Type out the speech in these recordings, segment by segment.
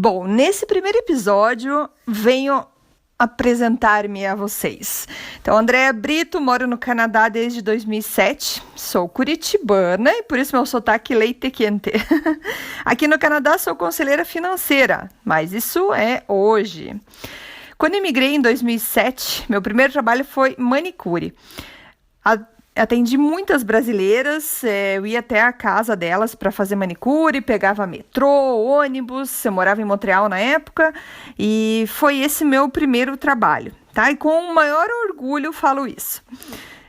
Bom, nesse primeiro episódio, venho apresentar-me a vocês. Então, Andréa Brito, moro no Canadá desde 2007, sou curitibana e por isso meu sotaque leite quente. Aqui no Canadá sou conselheira financeira, mas isso é hoje. Quando imigrei em 2007, meu primeiro trabalho foi manicure. Atendi muitas brasileiras, eu ia até a casa delas para fazer manicure, pegava metrô, ônibus, eu morava em Montreal na época e foi esse meu primeiro trabalho, tá? E com o maior orgulho falo isso.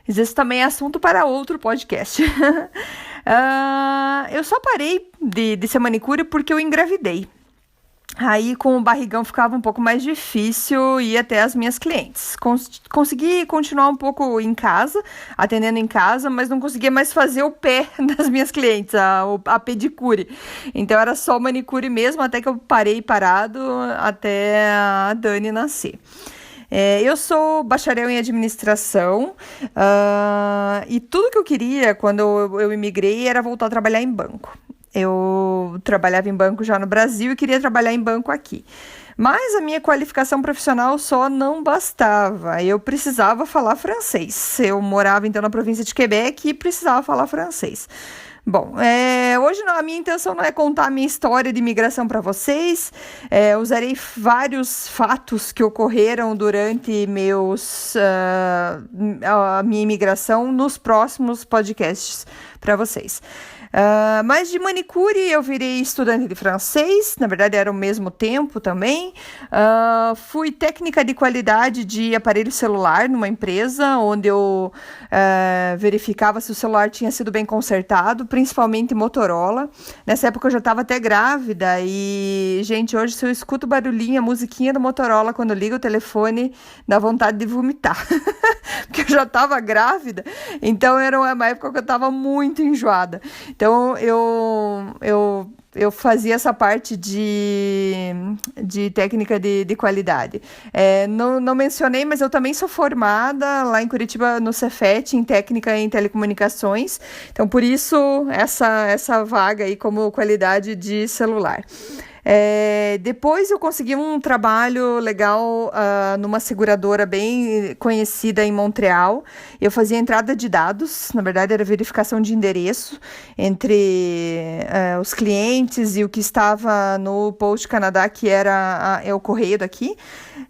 Isso também é assunto para outro podcast. Eu só parei de ser manicure porque eu engravidei. Aí, com o barrigão, ficava um pouco mais difícil ir até as minhas clientes. Consegui continuar um pouco em casa, atendendo em casa, mas não conseguia mais fazer o pé das minhas clientes, a pedicure. Então, era só manicure mesmo, até que eu parei parado até a Dani nascer. Eu sou bacharel em administração e tudo que eu queria quando eu imigrei era voltar a trabalhar em banco. Eu trabalhava em banco já no Brasil e queria trabalhar em banco aqui. Mas a minha qualificação profissional só não bastava. Eu precisava falar francês. Eu morava, então, na província de Quebec e precisava falar francês. Bom, hoje a minha intenção não é contar a minha história de imigração para vocês. Usarei vários fatos que ocorreram durante a minha imigração nos próximos podcasts para vocês. Mas de manicure eu virei estudante de francês, na verdade era o mesmo tempo também. Fui técnica de qualidade de aparelho celular numa empresa, onde eu verificava se o celular tinha sido bem consertado, principalmente Motorola. Nessa época eu já estava até grávida e, gente, hoje se eu escuto barulhinho, a musiquinha do Motorola, quando liga o telefone, dá vontade de vomitar. Porque eu já estava grávida, então era uma época que eu estava muito enjoada. Então, eu fazia essa parte de técnica de qualidade. Não mencionei, mas eu também sou formada lá em Curitiba, no Cefet, em técnica em telecomunicações. Então, por isso, essa vaga aí como qualidade de celular. Depois eu consegui um trabalho legal numa seguradora bem conhecida em Montreal. Eu fazia entrada de dados, na verdade era verificação de endereço entre os clientes e o que estava no Post Canadá, que era o correio daqui.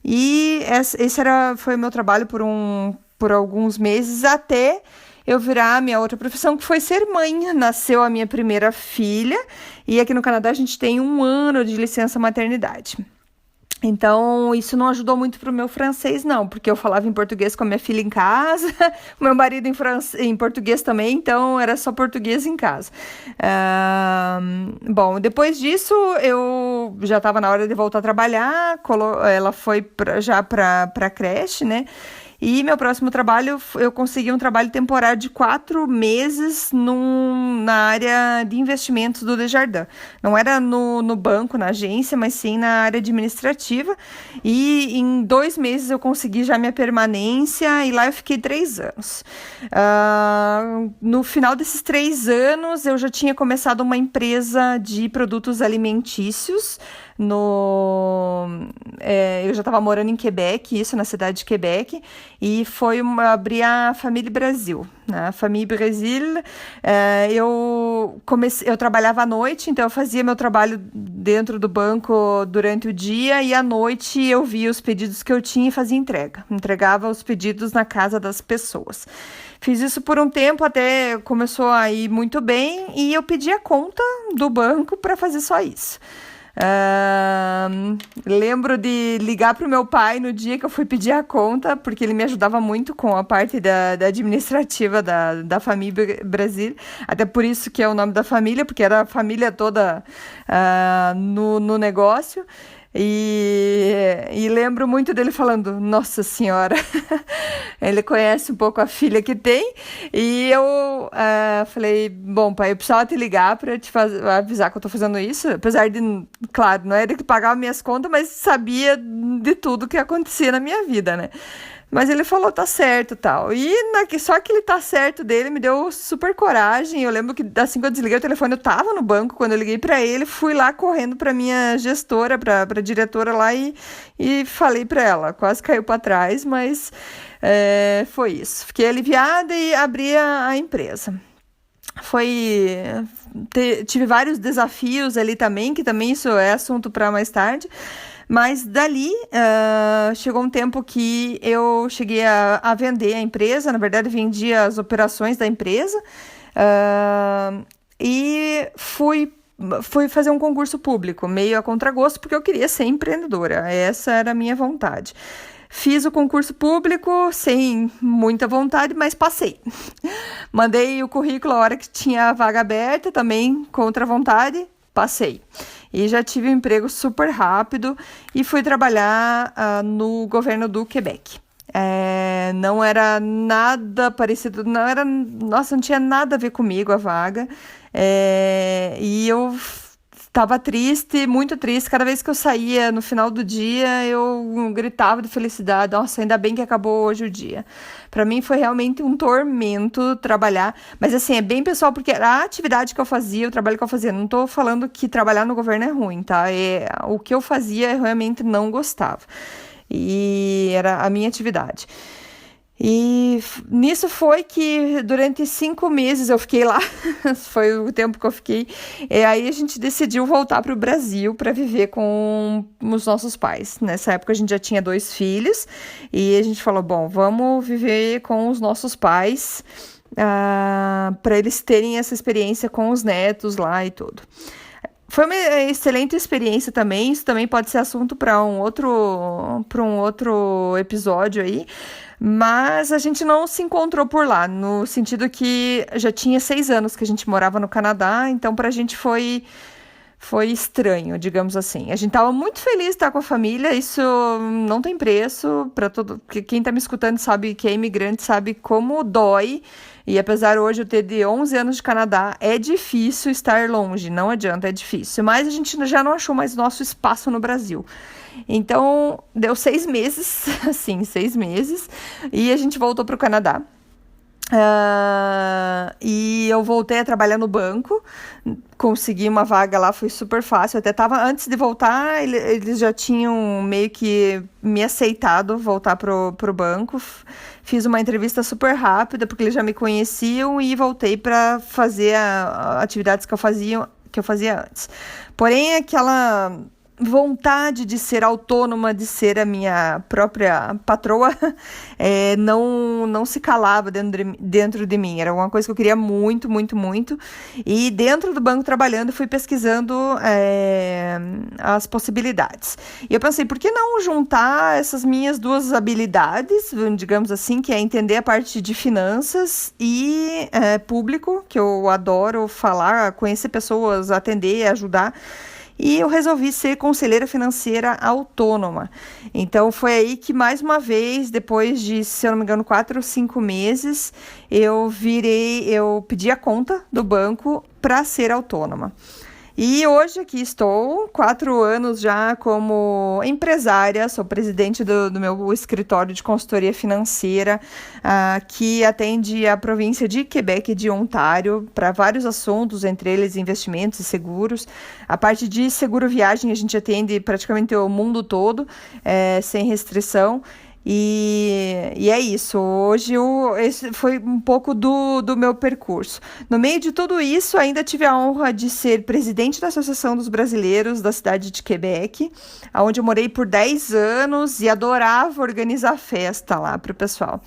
E esse foi o meu trabalho por alguns meses, até eu virar a minha outra profissão, que foi ser mãe. Nasceu a minha primeira filha e aqui no Canadá a gente tem 1 ano de licença maternidade. Então, isso não ajudou muito pro meu francês, não, porque eu falava em português com a minha filha em casa, o meu marido em português também, então era só português em casa. Bom, depois disso, eu já estava na hora de voltar a trabalhar, ela foi já para a creche, né? E meu próximo trabalho, eu consegui um trabalho temporário de 4 meses na área de investimentos do Desjardins. Não era no banco, na agência, mas sim na área administrativa. E em 2 meses eu consegui já minha permanência e lá eu fiquei 3 anos. No final desses 3 anos, eu já tinha começado uma empresa de produtos alimentícios. Eu já estava morando em Quebec, isso na cidade de Quebec, e abrir a Família Brasil. Na Família Brasil, eu trabalhava à noite, então eu fazia meu trabalho dentro do banco durante o dia e à noite eu via os pedidos que eu tinha e fazia entregava os pedidos na casa das pessoas. Fiz isso por um tempo, até começou a ir muito bem e eu pedi a conta do banco para fazer só isso. Lembro de ligar para o meu pai no dia que eu fui pedir a conta, porque ele me ajudava muito com a parte da administrativa da Família Brasil, até por isso que é o nome da família, porque era a família toda no negócio. E lembro muito dele falando, nossa senhora, ele conhece um pouco a filha que tem, e eu falei, bom, pai, eu precisava te ligar para te avisar que eu tô fazendo isso, apesar de, claro, não era que pagava minhas contas, mas sabia de tudo que acontecia na minha vida, né? Mas ele falou, tá certo e tal. E só aquele tá certo dele me deu super coragem. Eu lembro que assim que eu desliguei o telefone, eu tava no banco. Quando eu liguei pra ele, fui lá correndo pra minha gestora, pra diretora lá e falei pra ela. Quase caiu pra trás, mas foi isso. Fiquei aliviada e abri a empresa. Tive vários desafios ali também, que também isso é assunto para mais tarde. Mas dali chegou um tempo que eu cheguei a vender a empresa, na verdade vendi as operações da empresa e fui fazer um concurso público, meio a contragosto, porque eu queria ser empreendedora, essa era a minha vontade. Fiz o concurso público sem muita vontade, mas passei. Mandei o currículo a hora que tinha a vaga aberta, também contra a vontade, passei. E já tive um emprego super rápido e fui trabalhar no governo do Quebec. Não era nada parecido, não tinha nada a ver comigo a vaga. E eu estava triste, muito triste. Cada vez que eu saía no final do dia, eu gritava de felicidade. Nossa, ainda bem que acabou hoje o dia. Para mim foi realmente um tormento trabalhar. Mas assim, é bem pessoal, porque a atividade que eu fazia, o trabalho que eu fazia, não tô falando que trabalhar no governo é ruim, tá? O que eu fazia eu realmente não gostava. E era a minha atividade. E nisso foi que durante 5 meses eu fiquei lá, foi o tempo que eu fiquei, e aí a gente decidiu voltar para o Brasil para viver com os nossos pais. Nessa época a gente já tinha 2 filhos, e a gente falou, bom, vamos viver com os nossos pais, para eles terem essa experiência com os netos lá e tudo. Foi uma excelente experiência também, isso também pode ser assunto para um outro episódio aí, mas a gente não se encontrou por lá, no sentido que já tinha 6 anos que a gente morava no Canadá, então pra gente foi estranho, digamos assim. A gente estava muito feliz de estar com a família, isso não tem preço, para todo, porque quem está me escutando sabe que é imigrante, sabe como dói. E apesar hoje eu ter de 11 anos de Canadá, é difícil estar longe, não adianta, é difícil. Mas a gente já não achou mais nosso espaço no Brasil. Então, deu 6 meses, assim, 6 meses, e a gente voltou para o Canadá. E eu voltei a trabalhar no banco, consegui uma vaga lá, foi super fácil. Até antes de voltar, eles já tinham meio que me aceitado voltar pro banco. Fiz uma entrevista super rápida, porque eles já me conheciam, e voltei para fazer atividades que eu fazia antes. Porém, aquela vontade de ser autônoma, de ser a minha própria patroa, não se calava dentro de mim. Era uma coisa que eu queria muito, muito, muito. E dentro do banco trabalhando, fui pesquisando as possibilidades. E eu pensei, por que não juntar essas minhas 2 habilidades, digamos assim, que é entender a parte de finanças e público, que eu adoro falar, conhecer pessoas, atender, ajudar. E eu resolvi ser conselheira financeira autônoma. Então, foi aí que, mais uma vez, depois de, se eu não me engano, 4 ou 5 meses, eu pedi a conta do banco para ser autônoma. E hoje aqui estou, 4 anos já como empresária, sou presidente do meu escritório de consultoria financeira, que atende a província de Quebec e de Ontário para vários assuntos, entre eles investimentos e seguros. A parte de seguro viagem a gente atende praticamente o mundo todo, sem restrição. E é isso, hoje esse foi um pouco do meu percurso. No meio de tudo isso, ainda tive a honra de ser presidente da Associação dos Brasileiros da cidade de Quebec, onde eu morei por 10 anos e adorava organizar festa lá para o pessoal.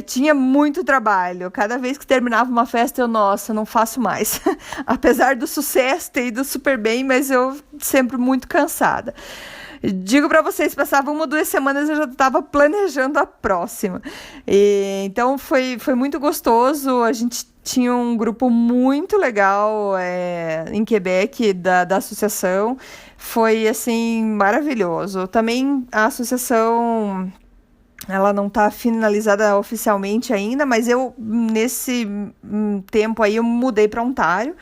Tinha muito trabalho, cada vez que terminava uma festa eu, nossa, não faço mais. Apesar do sucesso, ter ido super bem, mas eu sempre muito cansada. Digo para vocês, passava 1 ou 2 semanas eu já estava planejando a próxima. Então foi muito gostoso, a gente tinha um grupo muito legal em Quebec da associação, foi assim maravilhoso. Também a associação, ela não está finalizada oficialmente ainda, mas eu nesse tempo aí eu mudei para Ontário.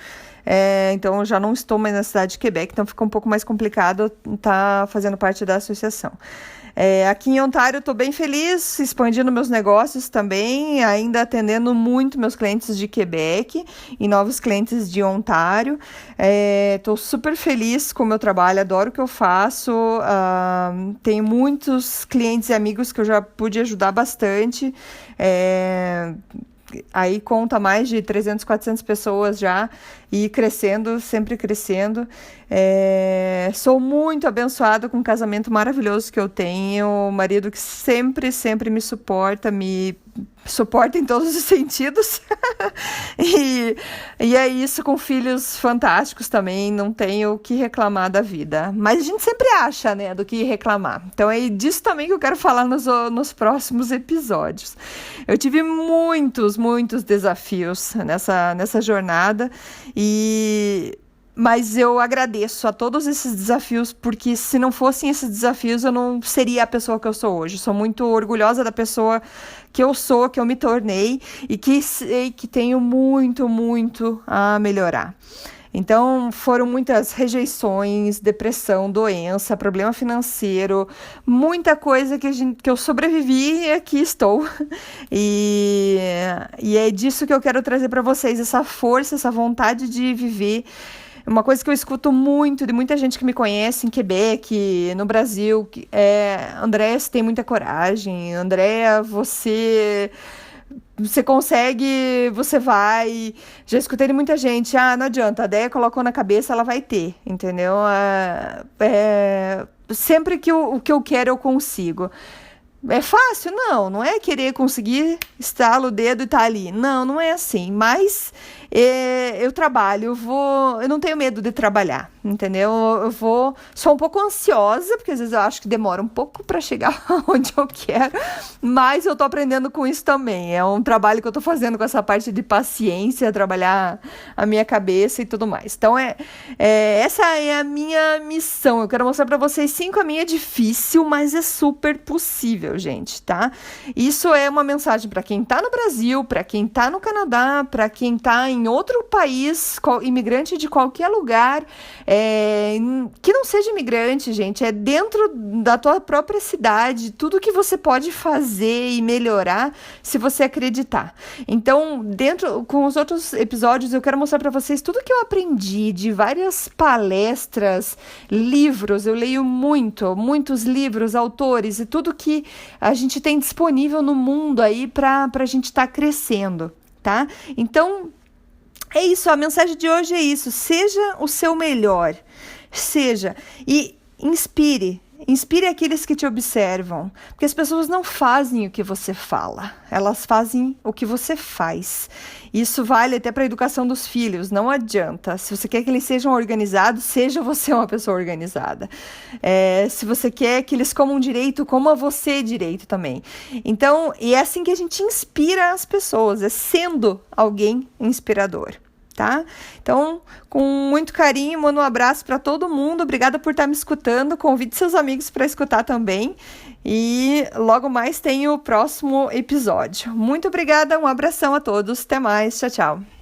Então eu já não estou mais na cidade de Quebec, então fica um pouco mais complicado estar fazendo parte da associação. Aqui em Ontário eu estou bem feliz, expandindo meus negócios também, ainda atendendo muito meus clientes de Quebec e novos clientes de Ontário. Estou super feliz com o meu trabalho, adoro o que eu faço, tenho muitos clientes e amigos que eu já pude ajudar bastante. Aí conta mais de 300, 400 pessoas já e crescendo, sempre crescendo. Sou muito abençoada com um casamento maravilhoso que eu tenho, um marido que sempre me suporta em todos os sentidos. e é isso, com filhos fantásticos também, não tenho o que reclamar da vida. Mas a gente sempre acha, né, do que reclamar. Então é disso também que eu quero falar nos próximos episódios. Eu tive muitos desafios nessa jornada, mas eu agradeço a todos esses desafios, porque se não fossem esses desafios, eu não seria a pessoa que eu sou hoje. Sou muito orgulhosa da pessoa que eu sou, que eu me tornei, e que sei que tenho muito a melhorar. Então, foram muitas rejeições, depressão, doença, problema financeiro, muita coisa que eu sobrevivi e aqui estou. E é disso que eu quero trazer para vocês, essa força, essa vontade de viver. Uma coisa que eu escuto muito de muita gente que me conhece em Quebec, no Brasil, Andréa, você tem muita coragem, Andréa, você consegue, você vai. Já escutei de muita gente, não adianta, a ideia colocou na cabeça, ela vai ter, entendeu? Sempre que o que eu quero eu consigo. É fácil? Não é querer conseguir, estala o dedo e tá ali. Não é assim, mas eu trabalho, eu não tenho medo de trabalhar, entendeu? Sou um pouco ansiosa, porque às vezes eu acho que demora um pouco para chegar onde eu quero, mas eu tô aprendendo com isso também. É um trabalho que eu tô fazendo com essa parte de paciência, trabalhar a minha cabeça e tudo mais. Então, essa é a minha missão. Eu quero mostrar para vocês, sim, que a minha é difícil, mas é super possível, gente, tá? Isso é uma mensagem para quem tá no Brasil, para quem tá no Canadá, para quem tá em outro país, imigrante de qualquer lugar, que não seja imigrante, gente, é dentro da tua própria cidade, tudo que você pode fazer e melhorar se você acreditar. Então, com os outros episódios, eu quero mostrar para vocês tudo que eu aprendi de várias palestras, livros, eu leio muitos livros, autores e tudo que a gente tem disponível no mundo aí para a gente estar crescendo, tá? Então, é isso, a mensagem de hoje é isso, seja o seu melhor, e inspire aqueles que te observam, porque as pessoas não fazem o que você fala, elas fazem o que você faz. Isso vale até para a educação dos filhos, não adianta. Se você quer que eles sejam organizados, seja você uma pessoa organizada. Se você quer que eles comam direito, coma você direito também. Então, e é assim que a gente inspira as pessoas, é sendo alguém inspirador. Tá? Então, com muito carinho, mando um abraço para todo mundo. Obrigada por estar me escutando. Convide seus amigos para escutar também. E logo mais tem o próximo episódio. Muito obrigada, um abração a todos. Até mais. Tchau, tchau.